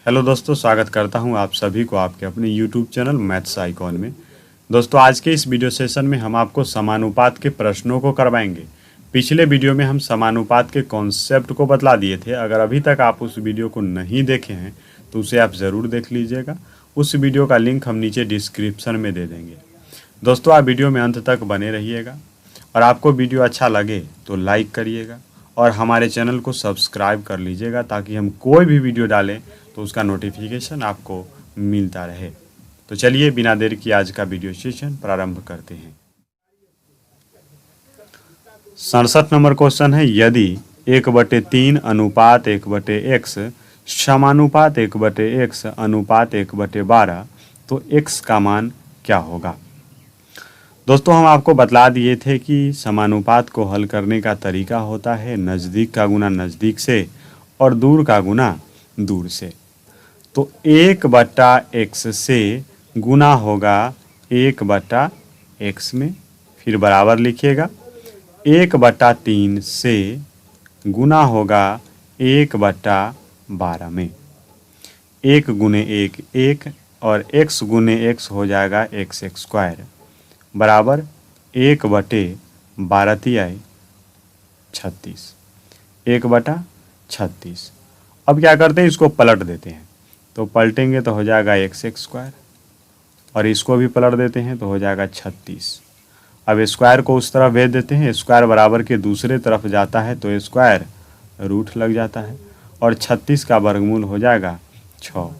Hello दोस्तों, स्वागत करता हूं आप सभी को आपके अपने यूट्यूब चैनल मैथ्स आइकॉन में। दोस्तों, आज के इस वीडियो सेशन में हम आपको समानुपात के प्रश्नों को करवाएंगे। पिछले वीडियो में हम समानुपात के कॉन्सेप्ट को बतला दिए थे। अगर अभी तक आप उस वीडियो को नहीं देखे हैं तो उसे आप ज़रूर देख लीजिएगा। उस वीडियो का लिंक हम नीचे डिस्क्रिप्शन में दे देंगे। दोस्तों, आप वीडियो में अंत तक बने रहिएगा और आपको वीडियो अच्छा लगे तो लाइक करिएगा और हमारे चैनल को सब्सक्राइब कर लीजिएगा ताकि हम कोई भी वीडियो डालें तो उसका नोटिफिकेशन आपको मिलता रहे। तो चलिए बिना देर की आज का वीडियो सेशन प्रारंभ करते हैं। 67 नंबर क्वेश्चन है, यदि 1/3 अनुपात 1/x समानुपात 1/x अनुपात 1/12 तो x का मान क्या होगा। दोस्तों, हम आपको बतला दिए थे कि समानुपात को हल करने का तरीका होता है नज़दीक का गुना नज़दीक से और दूर का गुना दूर से। तो 1/x से गुना होगा 1/x में, फिर बराबर लिखिएगा। 1/3 से गुना होगा 1/12 में। 1 गुने 1 1 और x गुने x हो जाएगा x² बराबर 1/12 36। 1/36। अब क्या करते हैं, इसको पलट देते हैं। तो पलटेंगे तो हो जाएगा x² और इसको भी पलट देते हैं तो हो जाएगा 36। अब स्क्वायर को उस तरफ भेज देते हैं, स्क्वायर बराबर के दूसरे तरफ जाता है तो स्क्वायर रूट लग जाता है और 36 का वर्गमूल हो जाएगा 6।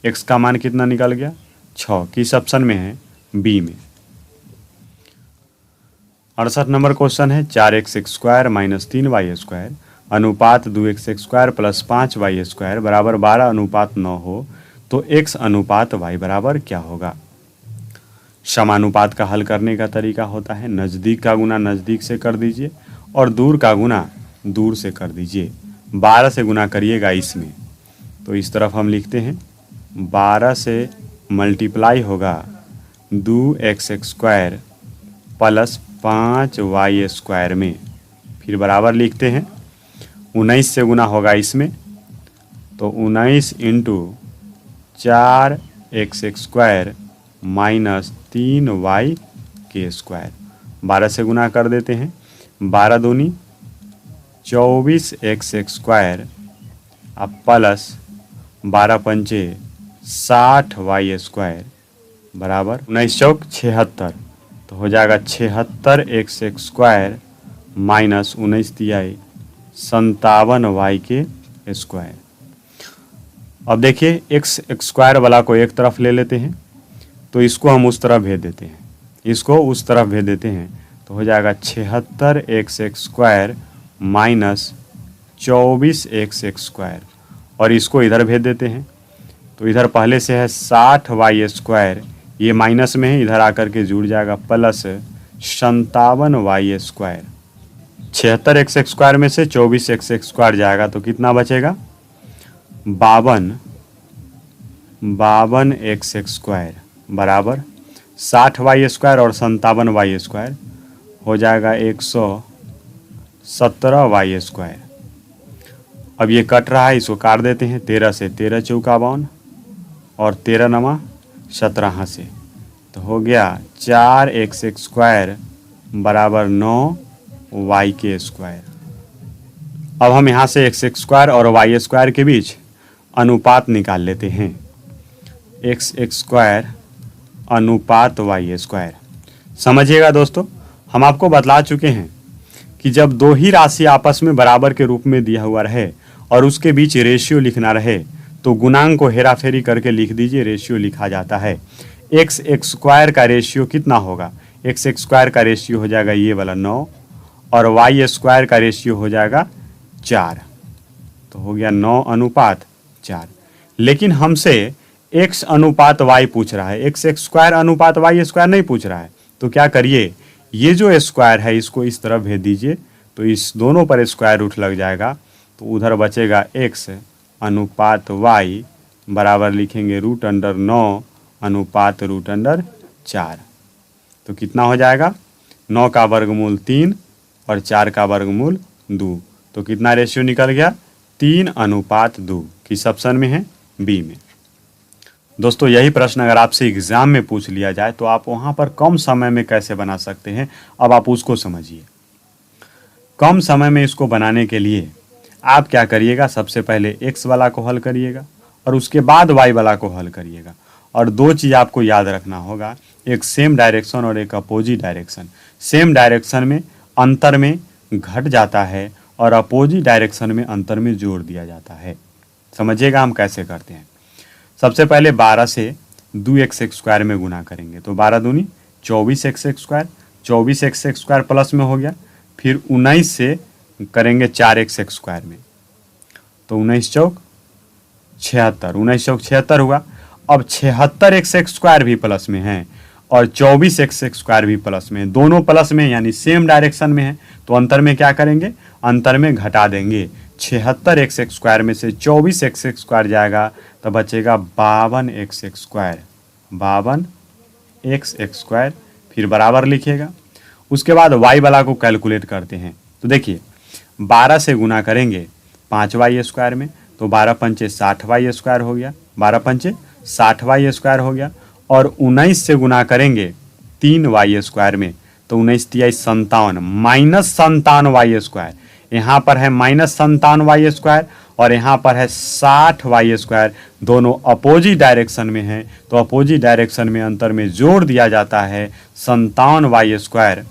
x का मान कितना निकल गया, 6। किस ऑप्शन में है, बी में। 68 नंबर क्वेश्चन है, 4x² - 3y² अनुपात 2x² + 5y² बराबर 12:9 हो तो x अनुपात y बराबर क्या होगा। समानुपात का हल करने का तरीका होता है नज़दीक का गुना नज़दीक से कर दीजिए और दूर का गुना दूर से कर दीजिए। 12 से गुना करिएगा इसमें, तो इस तरफ हम लिखते हैं 12 से मल्टीप्लाई होगा 2x² + 5y² में, फिर बराबर लिखते हैं 19 से गुना होगा इसमें, तो 19 × 4x² - 3y²। 12 से गुना कर देते हैं, 12 दूनी 24x² प्लस 12 पंचे 60y² बराबर 19 चौक 76, तो हो जाएगा 76x² - 19 तिहाई 57y²। अब देखिए x² वाला को एक तरफ ले लेते हैं तो इसको हम उस तरफ भेज देते हैं, इसको उस तरफ भेज देते हैं तो हो जाएगा 76x² - 24x² और इसको इधर भेज देते हैं तो इधर पहले से है 60y², ये माइनस में है, इधर आकर के जुड़ जाएगा प्लस 57y²। 76x² में से 24x² जाएगा तो कितना बचेगा, 52x² बराबर 60y² और 57y² हो जाएगा 117y²। अब ये कट रहा है, इसको काट देते हैं। 13 से 13 चौका 52 और 13 नमा 17 से, तो हो गया 4x² बराबर 9y²। अब हम यहाँ से x² और y² के बीच अनुपात निकाल लेते हैं। x² अनुपात y²। समझिएगा दोस्तों, हम आपको बतला चुके हैं कि जब दो ही राशि आपस में बराबर के रूप में दिया हुआ रहे और उसके बीच रेशियो लिखना रहे तो गुणांक को हेरा फेरी करके लिख दीजिए, रेशियो लिखा जाता है। x² का रेशियो कितना होगा, x² का रेशियो हो जाएगा ये वाला 9 और y² का रेशियो हो जाएगा 4, तो हो गया 9:4। लेकिन हमसे x अनुपात y पूछ रहा है, x² अनुपात y² नहीं पूछ रहा है। तो क्या करिए, ये जो स्क्वायर है इसको इस तरफ भेज दीजिए तो इस दोनों पर स्क्वायर रूट लग जाएगा, तो उधर बचेगा x अनुपात y बराबर लिखेंगे √9 अनुपात √4। तो कितना हो जाएगा, 9 का वर्गमूल 3 और 4 का वर्गमूल 2, तो कितना रेशियो निकल गया, 3:2। किस ऑप्शन में है, बी में। दोस्तों यही प्रश्न अगर आपसे एग्जाम में पूछ लिया जाए तो आप वहाँ पर कम समय में कैसे बना सकते हैं, अब आप उसको समझिए। कम समय में इसको बनाने के लिए आप क्या करिएगा, सबसे पहले x वाला को हल करिएगा और उसके बाद y वाला को हल करिएगा। और दो चीज़ आपको याद रखना होगा, एक सेम डायरेक्शन और एक अपोजिट डायरेक्शन। सेम डायरेक्शन में अंतर में घट जाता है और अपोजिट डायरेक्शन में अंतर में जोड़ दिया जाता है। समझिएगा हम कैसे करते हैं। सबसे पहले 12 से 2x² में गुना करेंगे तो 12 दूनी 24x², 24x² प्लस में हो गया। फिर 19 से करेंगे 4x² में तो 19 चौक 76, 19 चौक 76 हुआ। अब 76x² भी प्लस में है और 24x² भी प्लस में है, दोनों प्लस में यानी सेम डायरेक्शन में है। तो अंतर में क्या करेंगे, अंतर में घटा देंगे। 76x² में से 24x² जाएगा तो बचेगा 52x², 52x²। फिर बराबर लिखिएगा। उसके बाद y वाला को कैलकुलेट करते हैं तो देखिए 12 से गुना करेंगे 5y² में तो 12 पंचे 60y² हो गया, 12 पंचे 60y² हो गया। और 19 से गुना करेंगे 3y² में तो 19 तिया 57, -57y²। यहाँ पर है -57y² और यहाँ पर है 60y²। दोनों अपोजिट डायरेक्शन में हैं तो अपोजिट डायरेक्शन में अंतर में जोड़ दिया जाता है 57y²।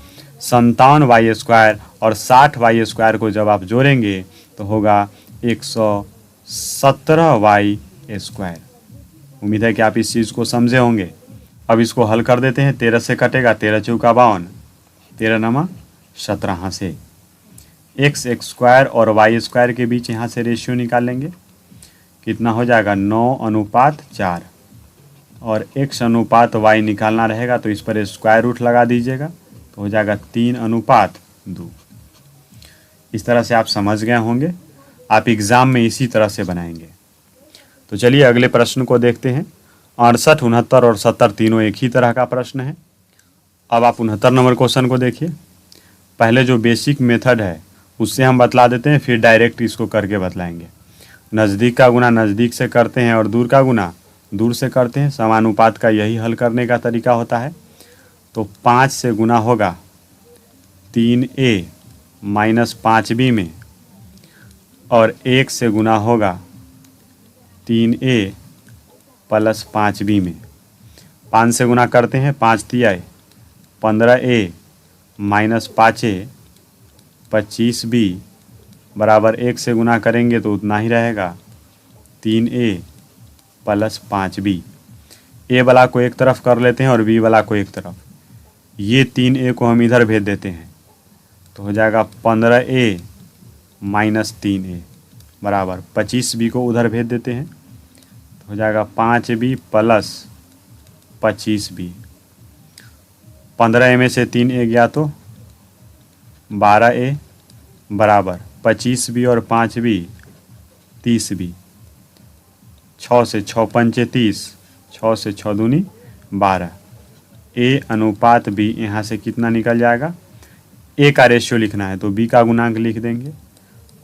57y² और 60y² को जब आप जोड़ेंगे तो होगा 117y²। उम्मीद है कि आप इस चीज़ को समझे होंगे। अब इसको हल कर देते हैं। 13 से कटेगा, 13 चौका 52, 13 नमा 17 से x² और y² के बीच यहाँ से रेशियो निकाल लेंगे। कितना हो जाएगा 9:4 और x/y निकालना रहेगा तो इस पर स्क्वायर रूट लगा दीजिएगा तो हो जाएगा 3:2। इस तरह से आप समझ गए होंगे। आप एग्ज़ाम में इसी तरह से बनाएंगे। तो चलिए अगले प्रश्न को देखते हैं। 68, 69 और 70 तीनों एक ही तरह का प्रश्न है। अब आप 69 नंबर क्वेश्चन को देखिए। पहले जो बेसिक मेथड है उससे हम बतला देते हैं, फिर डायरेक्ट इसको करके बतलाएंगे। नज़दीक का गुना नज़दीक से करते हैं और दूर का गुना दूर से करते हैं। समानुपात का यही हल करने का तरीका होता है। तो 5 से गुना होगा 3a - 5b में और 1 से गुना होगा 3a + 5b में। 5 से गुना करते हैं, 5 तिया 15a - 5a 25b बराबर 1 से गुना करेंगे तो उतना ही रहेगा 3a + 5b। ए वाला को एक तरफ कर लेते हैं और बी वाला को एक तरफ। ये 3a को हम इधर भेज देते हैं तो हो जाएगा 15a - 3a बराबर 25b को उधर भेज देते हैं तो हो जाएगा 5b + 25b। 15a में से 3a गया तो 12a बराबर 25b और 5b 30b। 6 से 6 पंचे 30, 6 से 6 दूनी 12। a/b यहाँ से कितना निकल जाएगा, a का रेशियो लिखना है तो b का गुणांक लिख देंगे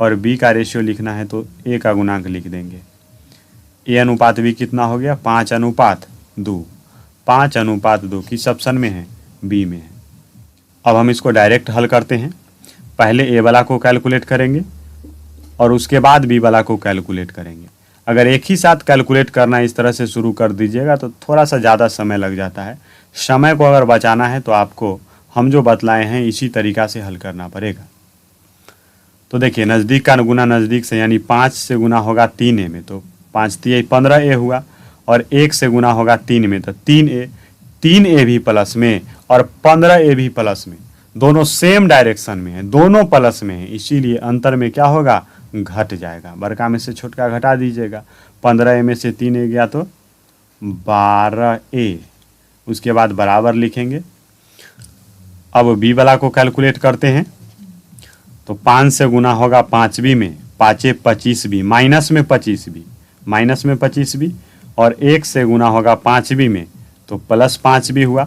और b का रेशियो लिखना है तो a का गुणांक लिख देंगे। a/b कितना हो गया 5:2। 5:2 किस ऑप्शन में है, बी में है। अब हम इसको डायरेक्ट हल करते हैं। पहले ए वाला को कैलकुलेट करेंगे और उसके बाद बी वाला को कैलकुलेट करेंगे। अगर एक ही साथ कैलकुलेट करना इस तरह से शुरू कर दीजिएगा तो थोड़ा सा ज़्यादा समय लग जाता है। समय को अगर बचाना है तो आपको हम जो बतलाए हैं इसी तरीक़ा से हल करना पड़ेगा। तो देखिए नज़दीक का गुना नज़दीक से यानी 5 से गुना होगा 3a में तो 5 तिया 15a हुआ और 1 से गुना होगा 3 में तो 3a भी प्लस में और 15a भी प्लस में। दोनों सेम डायरेक्शन में है, दोनों प्लस में है, इसीलिए अंतर में क्या होगा, घट जाएगा। बड़का में से छोटका घटा दीजिएगा। 15a में से 3a गया तो 12a। उसके बाद बराबर लिखेंगे। अब b वाला को कैलकुलेट करते हैं तो 5 से गुना होगा 5b में, 5 25b माइनस में 25b और 1 से गुना होगा 5b में तो प्लस 5b हुआ,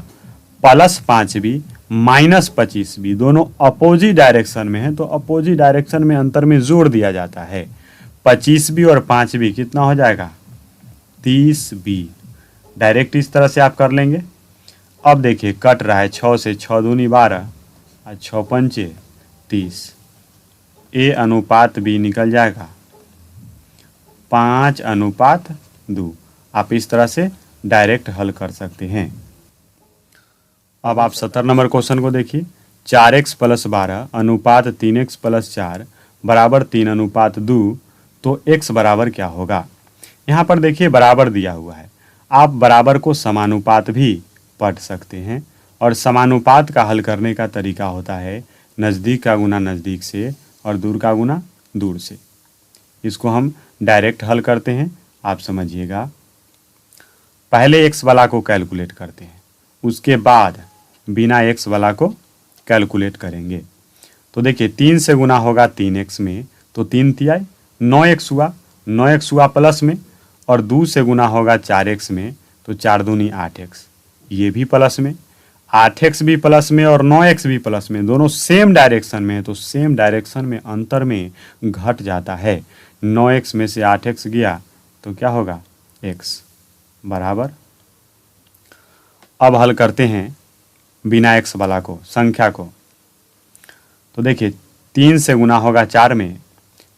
प्लस 5b माइनस 25b। दोनों अपोजिट डायरेक्शन में है तो अपोजिट डायरेक्शन में अंतर में जोड़ दिया जाता है। 25b और 5b कितना हो जाएगा 30b। डायरेक्ट इस तरह से आप कर लेंगे। अब देखिए कट रहा है 6 से, 6 दूनी 12 और 6 पंचे 30। a अनुपात b निकल जाएगा 5:2। आप इस तरह से डायरेक्ट हल कर सकते हैं। अब आप 70 नंबर क्वेश्चन को देखिए। 4x + 12 अनुपात 3x + 4 बराबर 3:2, तो x बराबर क्या होगा। यहाँ पर देखिए बराबर दिया हुआ है। आप बराबर को समानुपात भी पढ़ सकते हैं, और समानुपात का हल करने का तरीका होता है नज़दीक का गुना नज़दीक से और दूर का गुना दूर से। इसको हम डायरेक्ट हल करते हैं, आप समझिएगा। पहले x वाला को कैलकुलेट करते हैं, उसके बाद बिना x वाला को कैलकुलेट करेंगे। तो देखिए 3 से गुना होगा 3x में, तो 3 तिहाई 9x हुआ, 9x हुआ प्लस में, और 2 से गुना होगा 4x में, तो 4 दूनी 8x, ये भी प्लस में, 8x भी प्लस में और 9x भी प्लस में, दोनों सेम डायरेक्शन में है, तो सेम डायरेक्शन में अंतर में घट जाता है। 9x में से 8x गया तो क्या होगा x बराबर। अब हल करते हैं बिना x वाला को, संख्या को। तो देखिए 3 से गुना होगा 4 में,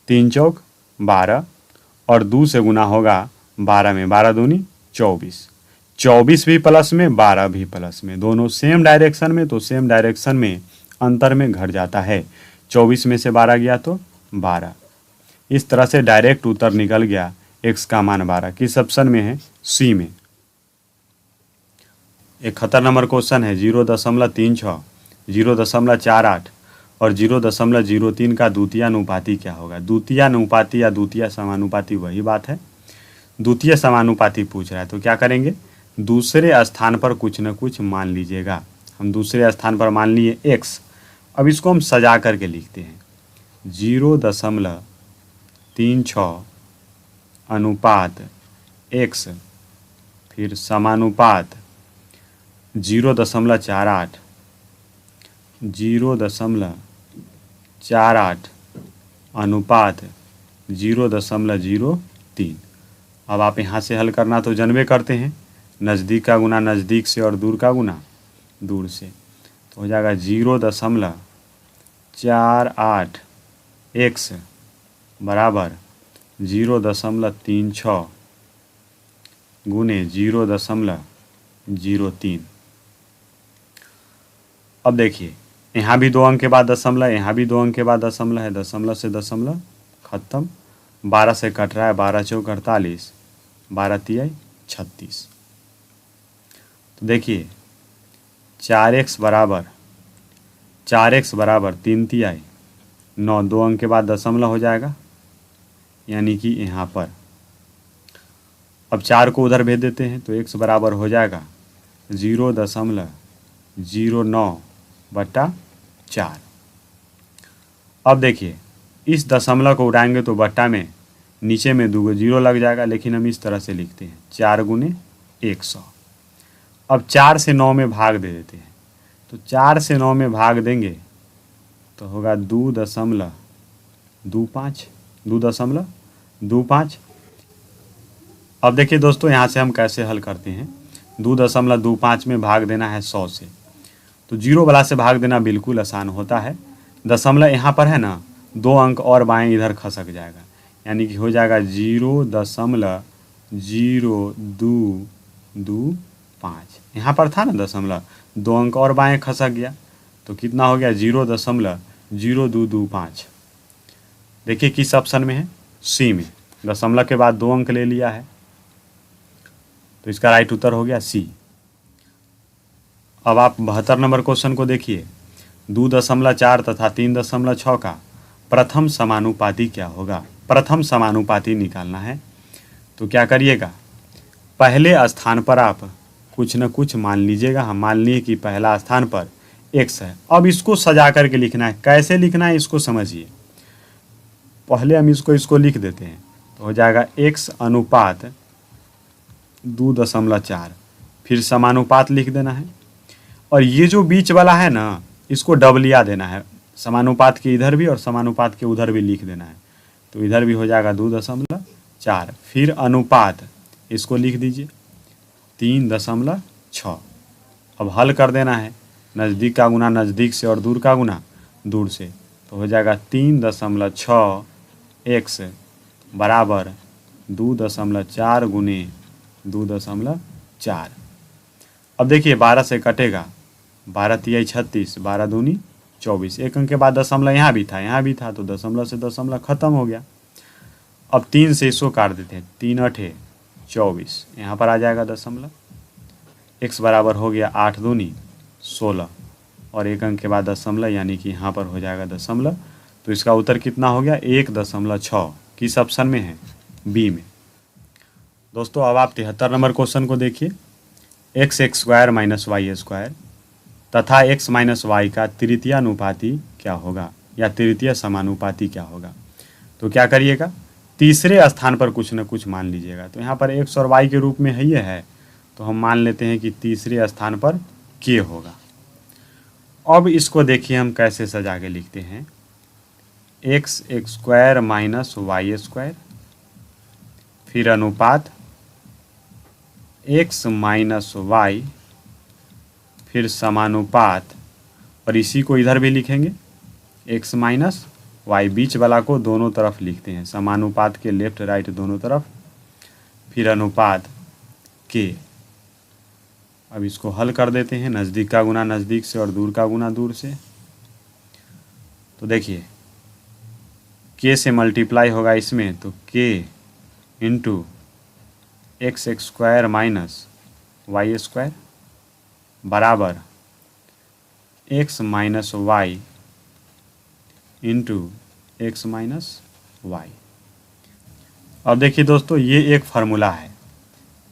3 चौक 12, और 2 से गुना होगा 12 में, 12 दूनी 24, 24 भी प्लस में, 12 भी प्लस में, दोनों सेम डायरेक्शन में, तो सेम डायरेक्शन में अंतर में घट जाता है। 24 में से 12 गया तो 12। इस तरह से डायरेक्ट उत्तर निकल गया x का मान 12। किस ऑप्शन में है, सी में। 71 नंबर क्वेश्चन है। 0.36, 0.48 और 0.03 का द्वितीयानुपाती क्या होगा। द्वितीयानुपाती या द्वितीय समानुपाती वही बात है। द्वितीय समानुपाती पूछ रहा है, तो क्या करेंगे, दूसरे स्थान पर कुछ न कुछ मान लीजिएगा। हम दूसरे स्थान पर मान लिए x। अब इसको हम सजा करके लिखते हैं। 0.36 अनुपात x, फिर समानुपात 0.48, 0.48 अनुपात 0.03। अब आप यहाँ से हल करना तो जानबे करते हैं, नज़दीक का गुना नज़दीक से और दूर का गुना दूर से। तो हो जाएगा 0.48 x बराबर 0.36 गुने 0.03। अब देखिए यहाँ भी 2 अंक के बाद दशमलव, यहाँ भी 2 अंक के बाद दशमलव है, दशमलव से दशमलव खत्म। 12 से कट रहा है, 12 चौक 48, 12 तिहाई 36। तो देखिए 4x बराबर 3 तिहाई 9, 2 अंक के बाद दशमलव हो जाएगा, यानी कि यहाँ पर। अब 4 को उधर भेज देते हैं, तो x बराबर हो जाएगा 0.09/4। अब देखिए इस दशमलव को उड़ाएंगे तो बट्टा में नीचे में 2 जीरो लग जाएगा, लेकिन हम इस तरह से लिखते हैं 4 गुने 100। अब 4 से 9 में भाग दे देते हैं, तो 4 से 9 में भाग देंगे तो होगा 2.25। अब देखिए दोस्तों यहाँ से हम कैसे हल करते हैं। 2.25 में भाग देना है 100 से, तो जीरो वाला से भाग देना बिल्कुल आसान होता है। दशमलव यहाँ पर है ना, 2 अंक और बाएं इधर खसक जाएगा, यानी कि हो जाएगा 0.0225। यहाँ पर था ना दशमलव, 2 अंक और बाएं खसक गया, तो कितना हो गया 0.0225। देखिए किस ऑप्शन में है, सी में। दशमलव के बाद 2 अंक ले लिया है, तो इसका राइट उत्तर हो गया सी। अब आप 72 नंबर क्वेश्चन को देखिए। 2.4 तथा 3.6 का प्रथम समानुपाती क्या होगा। प्रथम समानुपाती निकालना है, तो क्या करिएगा, पहले स्थान पर आप कुछ न कुछ मान लीजिएगा। हम मान लिए कि पहला स्थान पर x है। अब इसको सजा करके लिखना है। कैसे लिखना है इसको समझिए। पहले हम इसको लिख देते हैं, तो हो जाएगा x अनुपात 2.4, फिर समानुपात लिख देना है, और ये जो बीच वाला है ना, इसको डबलिया देना है। समानुपात के इधर भी और समानुपात के उधर भी लिख देना है, तो इधर भी हो जाएगा 2.4, फिर अनुपात इसको लिख दीजिए 3.6। अब हल कर देना है, नज़दीक का गुना नज़दीक से और दूर का गुना दूर से, तो हो जाएगा 3.6 x बराबर 2.4 गुने 2.4। अब देखिए 12 से कटेगा, 12 तिया 36, 12 दूनी 24, एक अंक के बाद दशमलव यहाँ भी था, तो दशमलव से दशमलव खत्म हो गया। अब 3 से इसको काट देते हैं, 3 8 24, यहाँ पर आ जाएगा दशमलव, x बराबर हो गया 8 दूनी 16 और एक अंक के बाद दशमलव, यानी कि यहाँ पर हो जाएगा दशमलव। तो इसका उत्तर कितना हो गया 1.6। किस ऑप्शन में है? बी में। दोस्तों अब आप 73 नंबर क्वेश्चन को देखिए। x² माइनस y² तथा x माइनस वाई का तृतीयानुपाती क्या होगा या तृतीय समानुपाती क्या होगा। तो क्या करिएगा, तीसरे स्थान पर कुछ न कुछ मान लीजिएगा। तो यहाँ पर x और y के रूप में है, ये है, तो हम मान लेते हैं कि तीसरे स्थान पर k होगा। अब इसको देखिए हम कैसे सजा के लिखते हैं, x² माइनस y², फिर अनुपात x माइनस वाई, फिर समानुपात, और इसी को इधर भी लिखेंगे x माइनस वाई, बीच वाला को दोनों तरफ लिखते हैं, समानुपात के लेफ्ट राइट दोनों तरफ, फिर अनुपात k। अब इसको हल कर देते हैं, नज़दीक का गुना नज़दीक से और दूर का गुना दूर से। तो देखिए k से मल्टीप्लाई होगा इसमें, तो k into x² minus y² बराबर x minus y into x minus y. अब देखिए दोस्तों, ये एक फार्मूला है,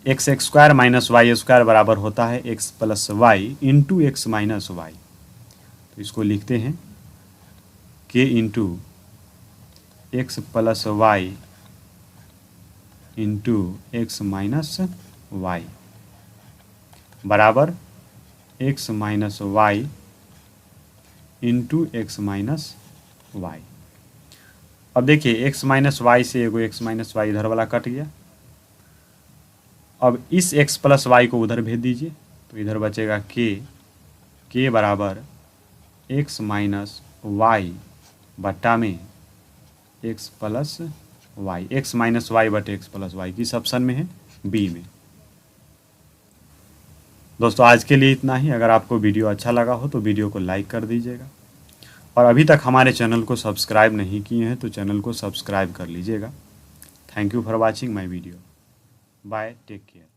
x² माइनस y² बराबर होता है x plus y into x minus y. तो इसको लिखते हैं k into x plus y into x minus y बराबर x minus y into x minus y. अब देखिए x माइनस वाई से एगो x माइनस वाई इधर वाला कट गया। अब इस x प्लस वाई को उधर भेज दीजिए, तो इधर बचेगा k बराबर x माइनस वाई बट्टा में x plus y, x minus y बटे x प्लस वाई। किस ऑप्शन में है? बी में। दोस्तों आज के लिए इतना ही। अगर आपको वीडियो अच्छा लगा हो तो वीडियो को लाइक कर दीजिएगा, और अभी तक हमारे चैनल को सब्सक्राइब नहीं किए हैं तो चैनल को सब्सक्राइब कर लीजिएगा। Thank you for watching my video. Bye, take care.